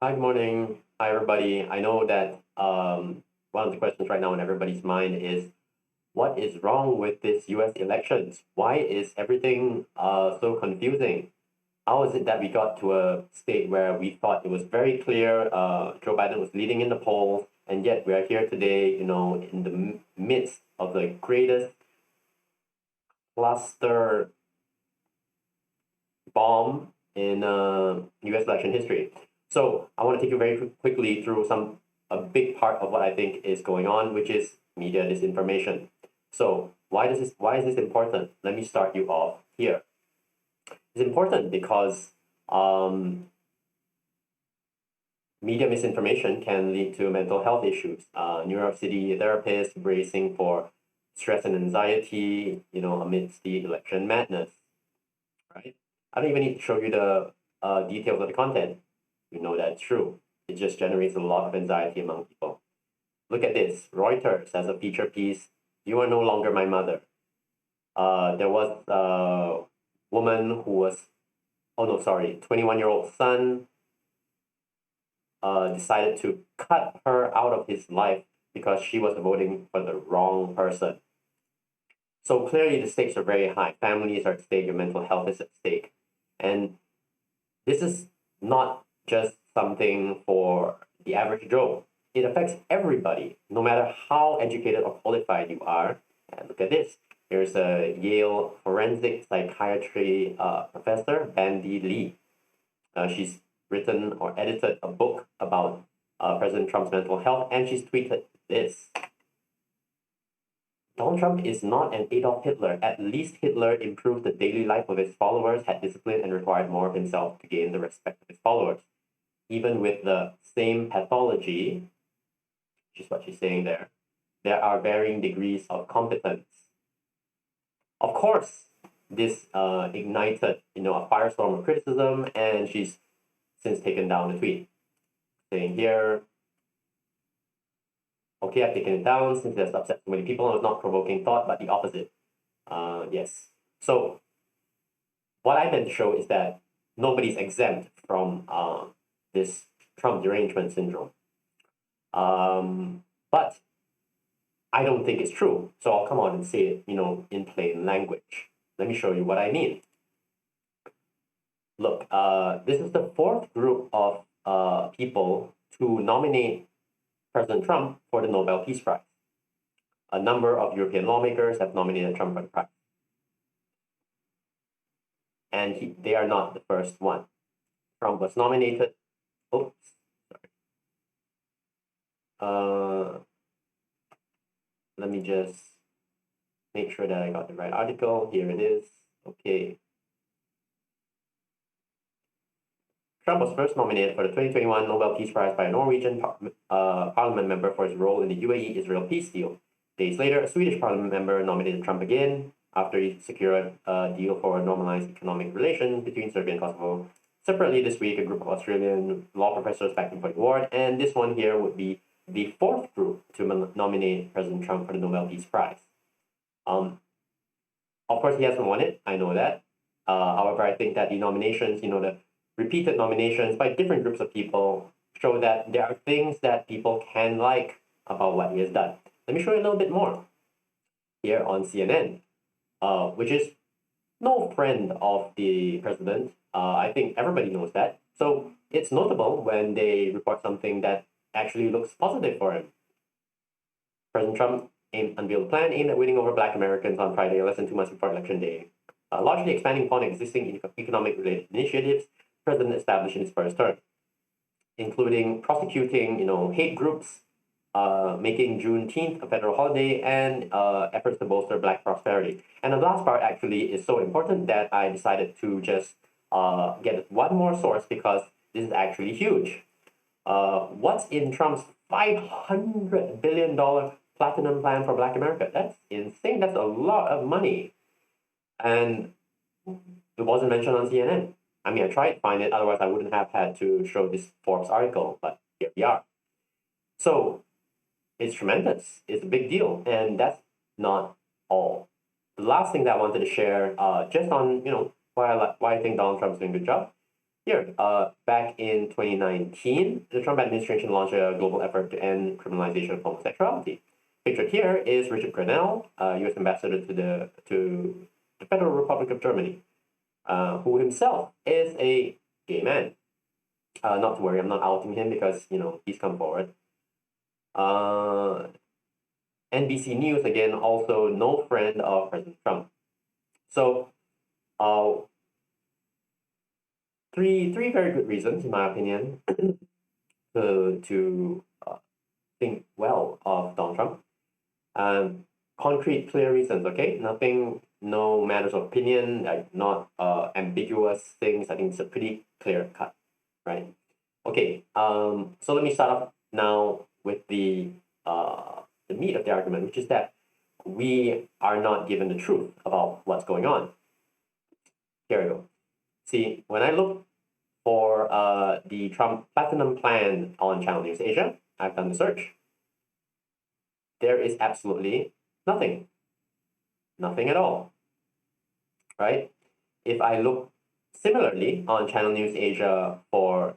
Hi, good morning. Hi, everybody. I know that one of the questions right now in everybody's mind is what is wrong with this US elections? Why is everything so confusing? How is it that we got to a state where we thought it was very clear Joe Biden was leading in the polls, and yet we are here today, in the midst of the greatest cluster bomb in US election history? So I want to take you very quickly through a big part of what I think is going on, which is media disinformation. So why is this important? Let me start you off here. It's important because um, media misinformation can lead to mental health issues. New York City therapists bracing for stress and anxiety, amidst the election madness, right? I don't even need to show you the details of the content. You know that's true. It just generates a lot of anxiety among people. Look at this. Reuters has a feature piece. You are no longer my mother. There was a woman who was, oh no, sorry, 21-year-old son decided to cut her out of his life because she was voting for the wrong person. So clearly the stakes are very high. Families are at stake, your mental health is at stake. And this is not just something for the average Joe. It affects everybody, no matter how educated or qualified you are. And look at this. Here's a Yale forensic psychiatry professor, Bandy Lee. She's written or edited a book about President Trump's mental health, and she's tweeted this. Donald Trump is not an Adolf Hitler. At least Hitler improved the daily life of his followers, had discipline, and required more of himself to gain the respect of his followers. Even with the same pathology, which is what she's saying there are varying degrees of competence. Of course, this ignited, a firestorm of criticism, and she's since taken down the tweet, saying here, okay, I've taken it down since it has upset so many people. I was not provoking thought, but the opposite. Yes. So what I meant to show is that nobody's exempt from this Trump derangement syndrome. But I don't think it's true. So I'll come on and say it, in plain language. Let me show you what I mean. Look, this is the fourth group of people to nominate President Trump for the Nobel Peace Prize. A number of European lawmakers have nominated Trump for the prize. And they are not the first one. Trump was nominated. Oops, sorry. Let me just make sure that I got the right article. Here it is. Okay. Trump was first nominated for the 2021 Nobel Peace Prize by a Norwegian parliament member for his role in the UAE-Israel peace deal. Days later, a Swedish parliament member nominated Trump again after he secured a deal for normalized economic relations between Serbia and Kosovo. Separately this week, a group of Australian law professors backed him for the award, and this one here would be the fourth group to nominate President Trump for the Nobel Peace Prize. Of course, he hasn't won it. I know that. However, I think that the nominations, the repeated nominations by different groups of people show that there are things that people can like about what he has done. Let me show you a little bit more here on CNN, which is no friend of the president. I think everybody knows that. So it's notable when they report something that actually looks positive for him. President Trump unveiled a plan aimed at winning over Black Americans on Friday, less than 2 months before Election Day. Largely expanding upon existing economic-related initiatives the president established in his first term, including prosecuting, hate groups, making Juneteenth a federal holiday, and efforts to bolster Black prosperity. And the last part actually is so important that I decided to just get one more source because this is actually huge. What's in Trump's $500 billion platinum plan for Black America? That's insane. That's a lot of money. And it wasn't mentioned on CNN. I mean, I tried to find it, otherwise I wouldn't have had to show this Forbes article, but here we are. So it's tremendous. It's a big deal. And that's not all. The last thing that I wanted to share, just on, why I think Donald Trump's doing a good job. Here, back in 2019, the Trump administration launched a global effort to end criminalization of homosexuality. Pictured here is Richard Grenell, U.S. ambassador to the Federal Republic of Germany, who himself is a gay man. Not to worry, I'm not outing him because he's come forward. NBC News again, also no friend of President Trump. So, uh, three very good reasons, in my opinion, to think well of Donald Trump. Concrete, clear reasons. Okay, nothing, no matters of opinion, like not ambiguous things. I think it's a pretty clear cut, right? Okay. So let me start off now with the meat of the argument, which is that we are not given the truth about what's going on. Here we go. See, when I look for the Trump Platinum Plan on Channel News Asia, I've done the search. There is absolutely nothing. Nothing at all. Right? If I look similarly on Channel News Asia for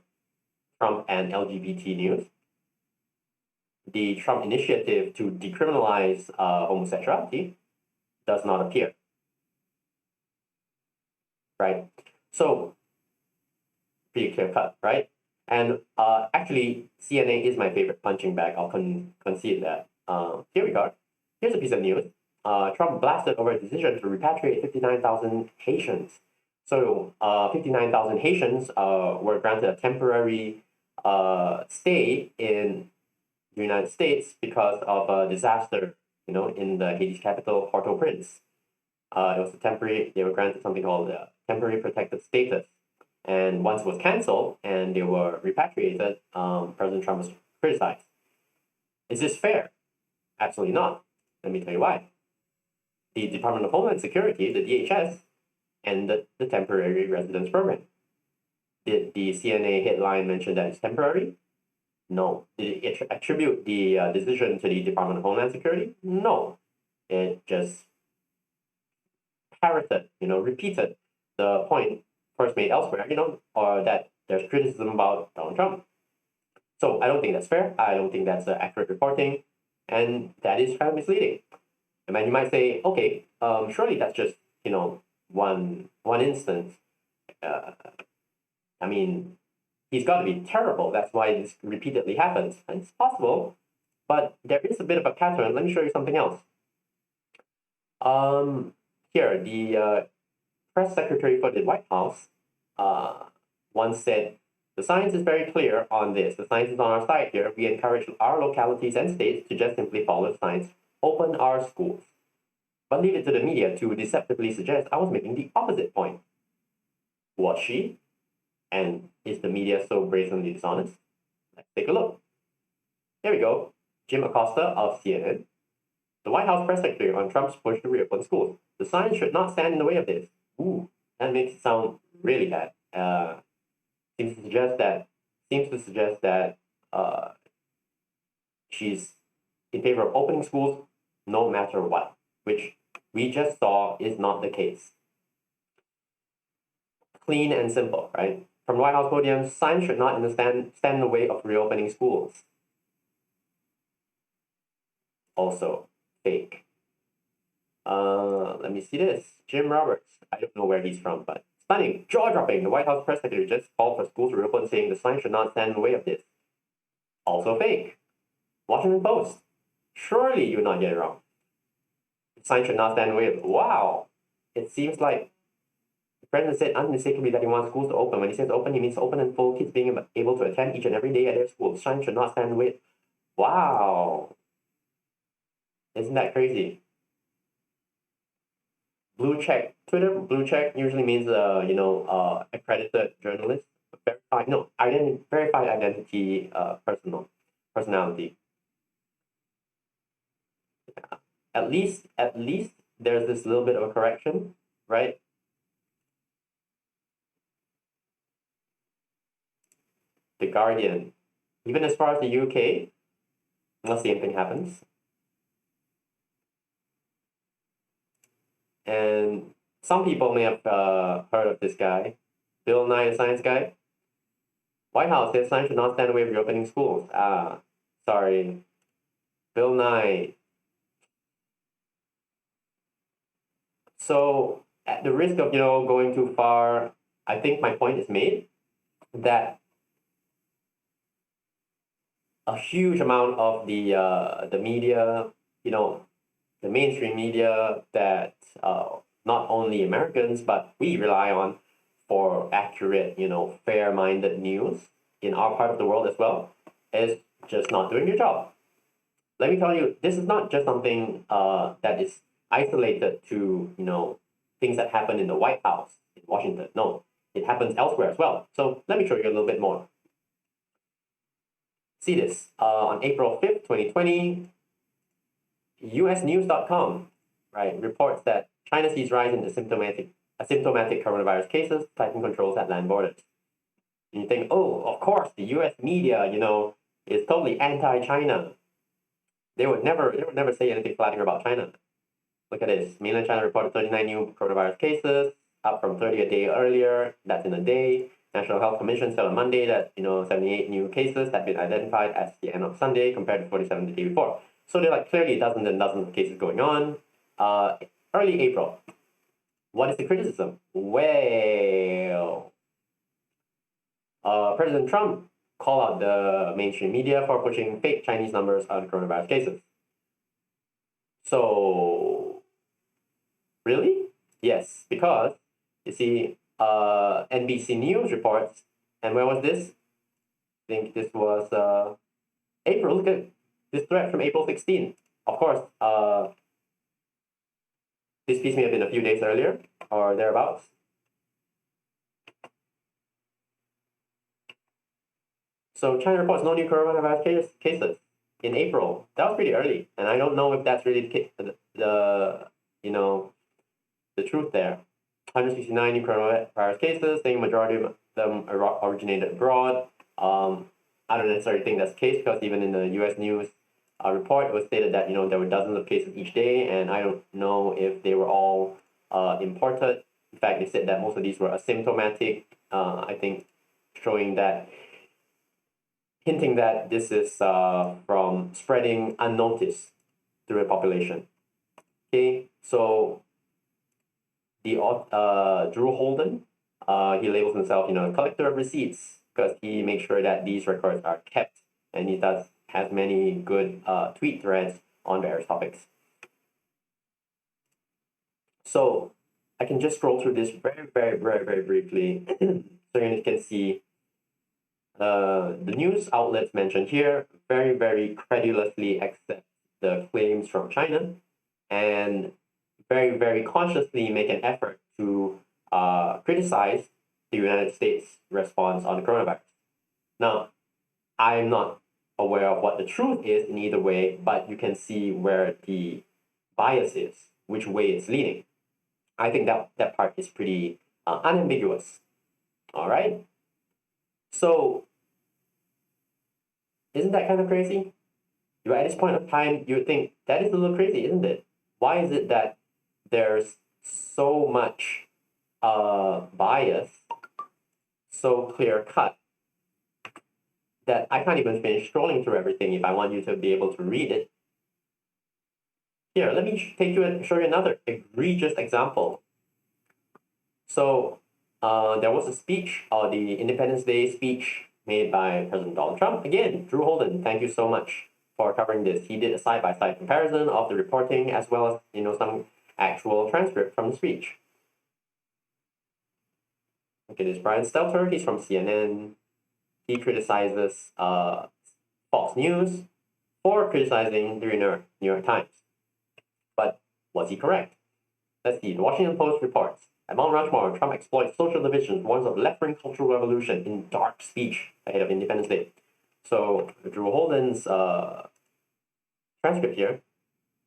Trump and LGBT news, the Trump initiative to decriminalize homosexuality does not appear. Right? So, pretty clear cut, right? And actually, CNA is my favorite punching bag. I'll concede that. Here we go. Here's a piece of news. Trump blasted over a decision to repatriate 59,000 Haitians. So 59,000 Haitians were granted a temporary stay in the United States because of a disaster, in the Haiti's capital, Port-au-Prince. It was a temporary, they were granted something called temporary protected status. And once it was canceled and they were repatriated, President Trump was criticized. Is this fair? Absolutely not. Let me tell you why. The Department of Homeland Security, the DHS, ended the temporary residence program. Did the CNA headline mention that it's temporary? No. Did it attribute the decision to the Department of Homeland Security? No. It just parroted, repeated the point first made elsewhere, or that there's criticism about Donald Trump. So I don't think that's fair. I don't think that's accurate reporting, and that is kind of misleading. And then you might say, okay, surely that's just one instance. I mean, he's got to be terrible. That's why this repeatedly happens, and it's possible, but there is a bit of a pattern. Let me show you something else. Here, the press secretary for the White House once said, the science is very clear on this. The science is on our side here. We encourage our localities and states to just simply follow the science, open our schools. But leave it to the media to deceptively suggest I was making the opposite point. Was she? And is the media so brazenly dishonest? Let's take a look. Here we go. Jim Acosta of CNN. The White House press secretary on Trump's push to reopen schools. The science should not stand in the way of this. Ooh, that makes it sound really bad. Seems to suggest that she's in favor of opening schools no matter what, which we just saw is not the case. Clean and simple, right? From the White House podium, science should not stand in the way of reopening schools. Also fake. Let me see this. Jim Roberts. I don't know where he's from, but stunning, jaw-dropping. The White House press secretary just called for schools to reopen, saying the science should not stand in the way of this. Also fake. Washington Post. Surely you would not get it wrong. The science should not stand in the way of it. Wow. It seems like the president said unmistakably that he wants schools to open. When he says open, he means open and full, kids being able to attend each and every day at their school. The science should not stand in the way. Wow. Isn't that crazy? Blue check. Twitter blue check usually means accredited journalist, verified identity, personality. Yeah. At least there's this little bit of a correction, right? The Guardian, even as far as the UK, the same thing happens. And some people may have heard of this guy, Bill Nye, the science guy. White House says science should not stand in the way of reopening schools. Ah, sorry. Bill Nye. So, at the risk of, going too far, I think my point is made that a huge amount of the media, the mainstream media that not only Americans but we rely on for accurate, fair-minded news in our part of the world as well, is just not doing your job. Let me tell you, this is not just something that is isolated to, things that happen in the White House in Washington. No, it happens elsewhere as well. So let me show you a little bit more. See this on April 5th, 2020, usnews.com, right, reports that China sees rise in asymptomatic coronavirus cases, tightening controls at land borders. And you think, oh, of course, the US media, is totally anti-China. They would never say anything flattering about China. Look at this. Mainland China reported 39 new coronavirus cases, up from 30 a day earlier. That's in a day. National Health Commission said on Monday that 78 new cases had been identified as the end of Sunday compared to 47 the day before. So there are clearly dozens and dozens of cases going on. Early April. What is the criticism? Well, President Trump called out the mainstream media for pushing fake Chinese numbers on coronavirus cases. So, really? Yes, because you see, NBC News reports, and where was this? I think this was April. Look at this thread from April 16th. Of course, this piece may have been a few days earlier or thereabouts. So China reports no new coronavirus cases in April. That was pretty early, and I don't know if that's really the truth there. 169 new coronavirus cases, saying majority of them originated abroad. I don't necessarily think that's the case because even in the U.S. news report, it was stated that there were dozens of cases each day, and I don't know if they were all imported. In fact, they said that most of these were asymptomatic. I think hinting that this is from spreading unnoticed through the population. Okay, so the Drew Holden, he labels himself, a collector of receipts because he makes sure that these records are kept, and he has many good tweet threads on various topics. So I can just scroll through this very, very, very, very briefly, so you can see the news outlets mentioned here very, very credulously accept the claims from China and very, very consciously make an effort to criticize the United States response on the coronavirus. Now, I'm not aware of what the truth is in either way, but you can see where the bias is, which way it's leaning. I think that part is pretty unambiguous. All right? So, isn't that kind of crazy? At this point of time, you would think that is a little crazy, isn't it? Why is it that there's so much bias, so clear cut, that I can't even finish scrolling through everything if I want you to be able to read it? Here, let me show you another egregious example. So there was a speech, the Independence Day speech made by President Donald Trump. Again, Drew Holden, thank you so much for covering this. He did a side-by-side comparison of the reporting as well as some actual transcript from the speech. Okay, this Brian Stelter, he's from CNN. He criticizes Fox News for criticizing the New York Times. But was he correct? Let's see. The Washington Post reports at Mount Rushmore, Trump exploits social divisions, warns of left-wing cultural revolution in dark speech ahead of Independence Day. So Drew Holden's transcript here.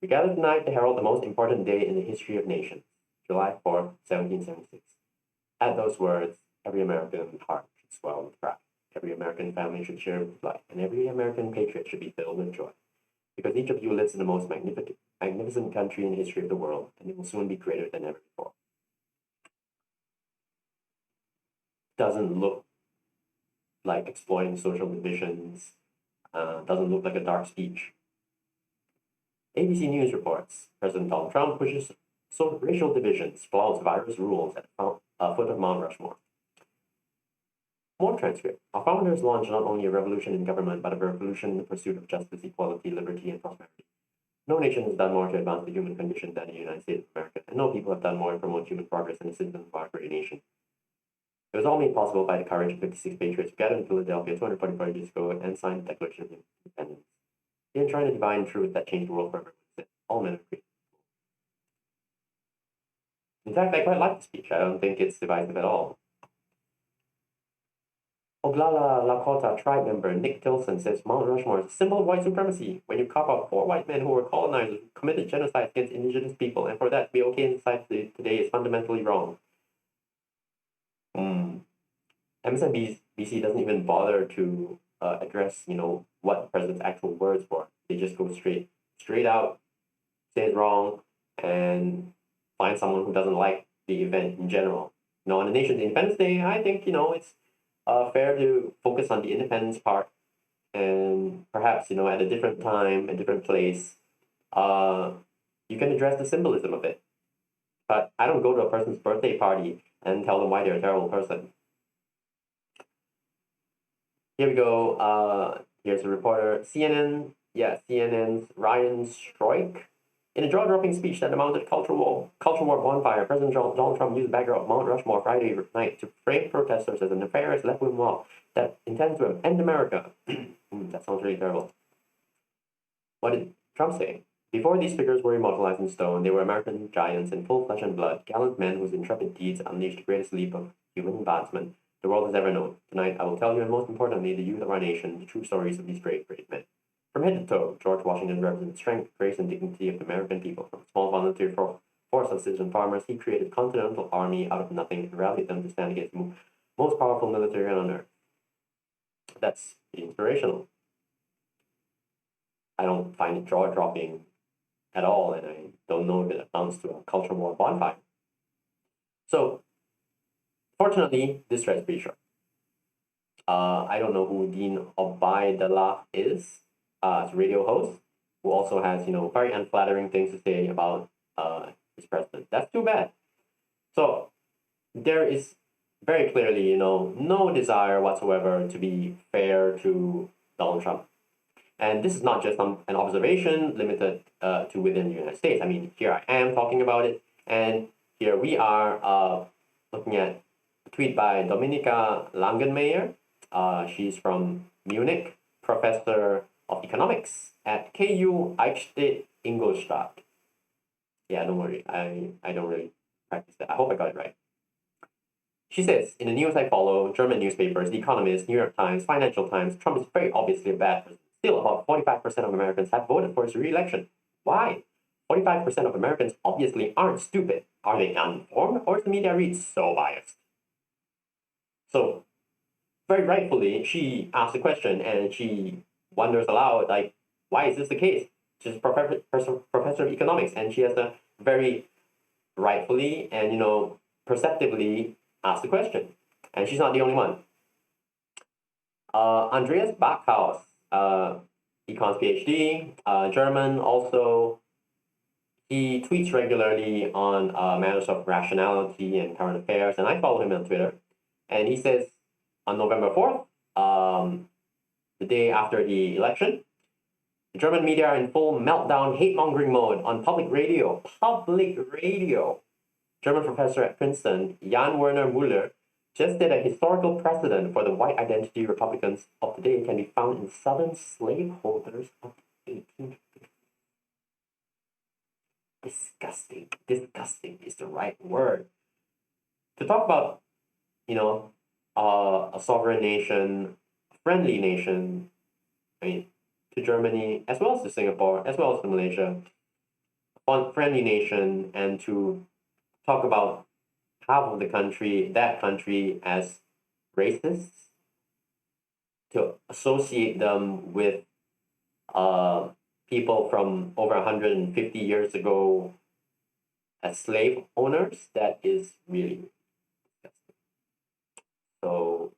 We gather tonight to herald the most important day in the history of nations, July 4th, 1776. At those words, every American heart should swell with pride. Every American family should share with life, and every American patriot should be filled with joy. Because each of you lives in the most magnificent country in the history of the world, and it will soon be greater than ever before. doesn't look like exploiting social divisions, doesn't look like a dark speech. ABC News reports President Donald Trump pushes racial divisions, flouts virus rules at foot of Mount Rushmore. More transcript. Our founders launched not only a revolution in government, but a revolution in the pursuit of justice, equality, liberty, and prosperity. No nation has done more to advance the human condition than the United States of America, and no people have done more to promote human progress than the citizens of our great nation. It was all made possible by the courage of 56 patriots who gathered in Philadelphia 245 years ago and signed the Declaration of Independence. They enshrined a divine truth that changed the world forever. All men are created. In fact, I quite like the speech. I don't think it's divisive at all. Oglala Lakota tribe member Nick Tilson says Mount Rushmore is a symbol of white supremacy. When you cop out 4 white men who were colonizers who committed genocide against indigenous people, and for that to be okay in society today is fundamentally wrong. MSNBC doesn't even bother to address, what the president's actual words were. They just go straight out, say it's wrong, and find someone who doesn't like the event in general. On the nation's Independence Day, I think, it's fair to focus on the independence part, and perhaps, at a different time, a different place, you can address the symbolism of it. But I don't go to a person's birthday party and tell them why they're a terrible person. Here we go. Here's a reporter. CNN's Ryan Stroik. In a jaw-dropping speech that amounted to culture war bonfire, President Donald Trump used the backdrop of Mount Rushmore Friday night to frame protesters as a nefarious left-wing mob that intends to end America. That sounds really terrible. What did Trump say? Before these figures were immortalized in stone, they were American giants in full flesh and blood, gallant men whose intrepid deeds unleashed the greatest leap of human advancement the world has ever known. Tonight, I will tell you, and most importantly, the youth of our nation, the true stories of these great men. From head to toe, George Washington represented strength, grace, and dignity of the American people. From a small volunteer force of citizen farmers, he created a continental army out of nothing and rallied them to stand against the most powerful military on earth. That's inspirational. I don't find it jaw-dropping at all, and I don't know if it amounts to a culture war bonfire. So, fortunately, this thread is pretty short. I don't know who Dean Obaidallah is. As a radio host, who also has, very unflattering things to say about his president. That's too bad. So there is very clearly, no desire whatsoever to be fair to Donald Trump. And this is not just an observation limited to within the United States. I mean, here I am talking about it, and here we are looking at a tweet by Dominika Langenmayer. She's from Munich, professor of economics at KU Eichstätt Ingolstadt. Yeah, don't worry. I don't really practice that. I hope I got it right. She says, in the news I follow, German newspapers, The Economist, New York Times, Financial Times, Trump is very obviously a bad person. Still, about 45% of Americans have voted for his re-election. Why? 45% of Americans obviously aren't stupid. Are they uninformed, or is the media read so biased? So, very rightfully, she asked the question, and she wonders aloud, like, why is this the case? She's a professor of economics, and she has a very rightfully and, perceptively asked the question. And she's not the only one. Andreas Backhaus, econs PhD, German also. He tweets regularly on matters of rationality and current affairs, and I follow him on Twitter. And he says on November 4th, the day after the election, the German media are in full meltdown, hate-mongering mode on public radio. Public radio. German professor at Princeton, Jan Werner Müller, just did a historical precedent for the white identity Republicans of today can be found in Southern slaveholders of the 1850s. Disgusting. Disgusting is the right word. To talk about, a sovereign nation, a friendly nation, to Germany, as well as to Singapore, as well as to Malaysia, a friendly nation, and to talk about half of that country as racists, to associate them with people from over 150 years ago as slave owners, that is really disgusting. So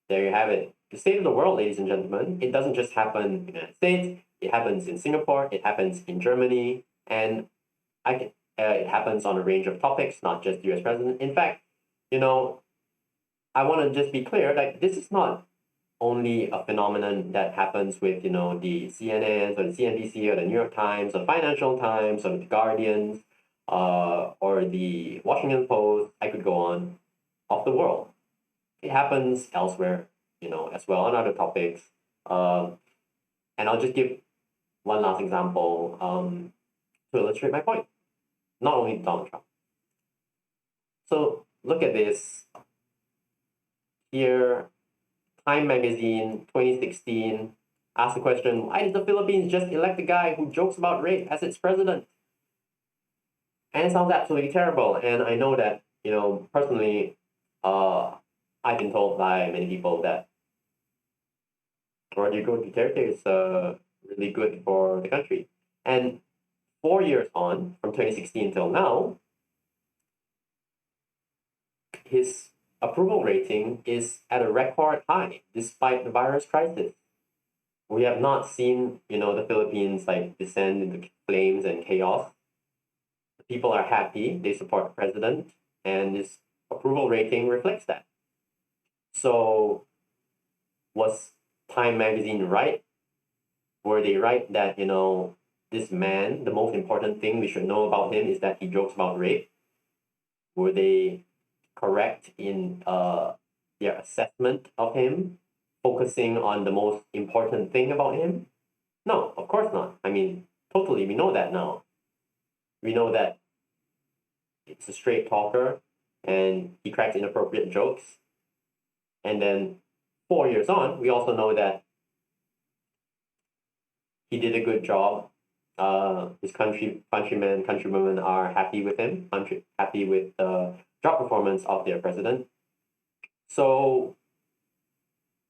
there you have it. The state of the world, ladies and gentlemen, it doesn't just happen in the United States. It happens in Singapore. It happens in Germany, and it happens on a range of topics, not just the U.S. president. In fact, you know, I want to just be clear, like this is not only a phenomenon that happens with the CNNs or the CNBC or the New York Times or Financial Times or the Guardians or the Washington Post. I could go on, of the world. It happens elsewhere, as well on other topics. Um, and I'll just give one last example to illustrate my point. Not only Donald Trump. So look at this here. Time Magazine, 2016, asked the question, why did the Philippines just elect a guy who jokes about rape as its president? And it sounds absolutely terrible. And I know that, personally, I've been told by many people that Rodrigo Duterte is really good for the country. And 4 years on, from 2016 till now, his approval rating is at a record high despite the virus crisis. We have not seen, the Philippines like descend into flames and chaos. The people are happy, they support the president, and his approval rating reflects that. So was Time Magazine right? Were they right that, this man, the most important thing we should know about him is that he jokes about rape? Were they correct in their assessment of him, focusing on the most important thing about him? No, of course not. I mean, totally, we know that now. We know that it's a straight talker and he cracks inappropriate jokes. And then 4 years on, we also know that he did a good job. His countrywomen are happy with him, happy with the job performance of their president. So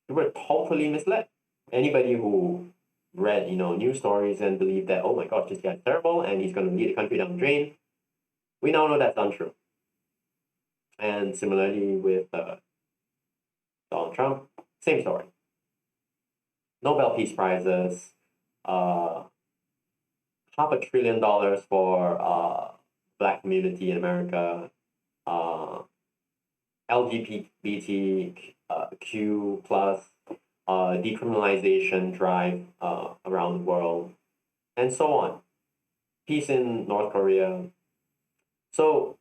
we were totally misled. Anybody who read, news stories and believed that, oh my gosh, this guy's terrible and he's going to lead the country down the drain, we now know that's untrue. And similarly with Donald Trump, same story. Nobel Peace Prizes, $500 billion for Black community in America, LGBTQ plus decriminalization drive around the world, and so on. Peace in North Korea. So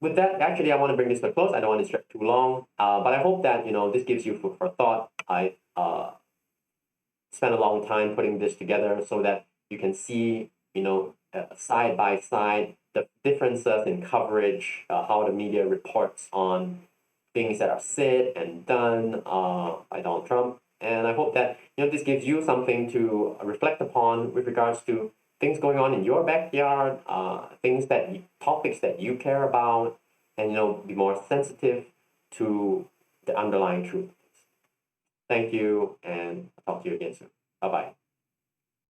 with that, actually, I want to bring this to a close. I don't want to stretch too long, but I hope that this gives you food for thought. I spent a long time putting this together so that you can see, side by side, the differences in coverage, how the media reports on things that are said and done by Donald Trump. And I hope that this gives you something to reflect upon with regards to things going on in your backyard, topics that you care about, and be more sensitive to the underlying truth. Thank you, and I'll talk to you again soon. Bye bye.